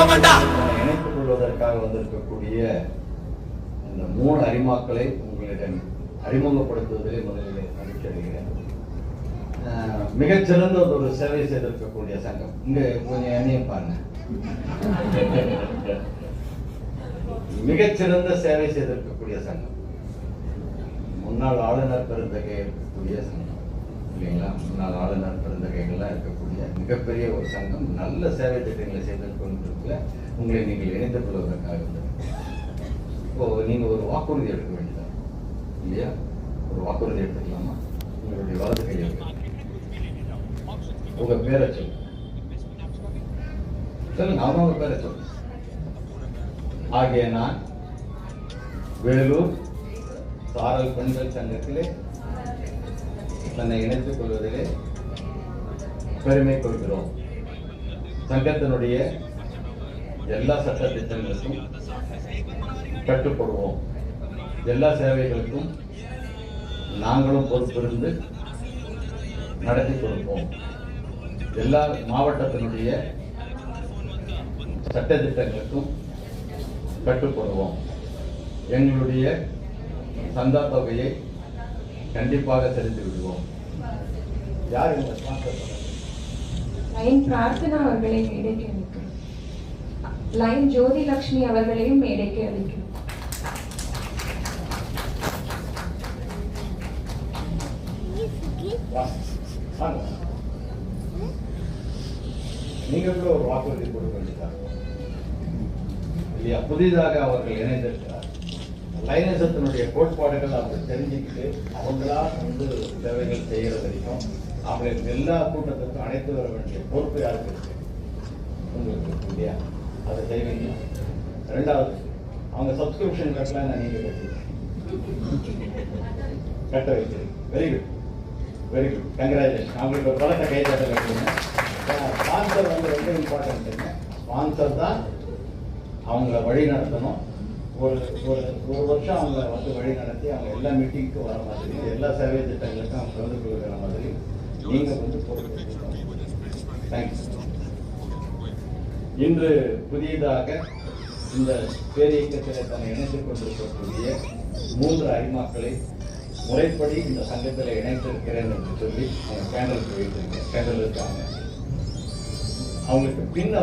இணைத்துக் கொள்வதற்காக வந்திருக்கக்கூடிய இந்த 3 அரிமாக்களை உங்களிடம் அறிமுகப்படுத்துவதிலே முதலில் மகிழ்ச்சி அடைகிறேன். மிகச்சிறந்த ஒரு சேவை செய்திருக்கக்கூடிய சங்கம். இங்க கொஞ்சம் என்னையும் பாருங்க. மிகச்சிறந்த சேவை செய்திருக்கக்கூடிய சங்கம். முன்னாள் ஆளுநர் பெருந்தகை இருக்கக்கூடிய சங்கம் இல்லைங்களா? முன்னாள் ஆளுநர் பெருந்தகைகள்லாம் இருக்கக்கூடிய மிகப்பெரிய ஒரு சங்கம். நல்ல சேவை திட்டங்களை செய்திருக்கிற உங்களை நீங்கள் இணைத்துக் கொள்வதற்காக இப்போ நீங்க ஒரு வாக்குறுதி எடுக்க வேண்டியதா இல்லையா? ஒரு வாக்குறுதி எடுத்துக்கலாமா? உங்களுடைய வலது கையில் உங்க பேரை சொல்லுங்க. அவங்க பேரை சொல்லுங்க. ஆகிய நான் வேலூர் சாரல் பெண்கள் சங்கத்திலே தன்னை இணைத்துக் கொள்வதிலே பெருமை கொள்கிறோம். சங்கத்தினுடைய எல்லா சட்ட திட்டங்களுக்கும் கட்டுப்படுவோம். எல்லா சேவைகளுக்கும் நாங்களும் பொறுப்பிருந்து நடத்தி கொடுப்போம். எல்லா மாவட்டத்தினுடைய சட்ட திட்டங்களுக்கும் கட்டுப்படுவோம். எங்களுடைய சந்தா தொகையை கண்டிப்பாக செலுத்தி விடுவோம். யார் இந்த ஸ்பான்சர் பண்ணது? லைன் பிரார்த்தனா அவர்களை மேடைக்கு அளிக்கிறோம். லைன் ஜோதி லட்சுமி அவர்களையும் மேடைக்கு அளிக்கிறோம். நீங்கள் கூட ஒரு வாக்குறுதி கொடுக்க வேண்டியதாக இல்லையா? புதிதாக அவர்கள் இணைந்திருக்கிறார். லைனசத்தினுடைய கோட்பாடுகள் அவங்க தெரிஞ்சுக்கிட்டு அவங்களா சேவைகள் செய்கிற வரைக்கும் அவங்களுக்கு எல்லா கூட்டத்துக்கும் அழைத்து வர வேண்டிய பொறுப்பு யாருக்கு இருக்கு? உங்களுக்கு இருக்கு இல்லையா? அதை செய்வீங்க. 2வது, அவங்க சப்ஸ்கிரிப்ஷன் கட்டலாம். நீங்க கட்ட வைக்கிறீங்க. Very good, very good, congratulation. அவங்களுக்கு ஒரு பலத்தை கை தட்ட வைக்கிறீங்க. ஸ்பான்சர் ரொம்ப இம்பார்ட்டன்ட். ஸ்பான்சர் தான் அவங்கள வழி நடத்தணும். ஒரு வருஷம் அவங்கள வழி நடத்தி அவங்க எல்லா மீட்டிங்க்கும் வர மாதிரி, எல்லா சேவை திட்டங்களுக்கும் அவங்க கலந்து கொள்கிற மாதிரி நீங்க பொறுப்பு. தேங்க்ஸ். இன்று புதியதாக இந்த பேரியக்கத்தில் தன்னை இணைத்துக் கொண்டிருக்கக்கூடிய 3 அரிமாக்களை முறைப்படி இந்த சங்கத்தில் இணைத்திருக்கிறேன் என்று சொல்லி அவங்க கேண்டலுக்கு வைத்திருக்கேன். கேண்டல் இருக்காங்க. அவங்களுக்கு பின்ன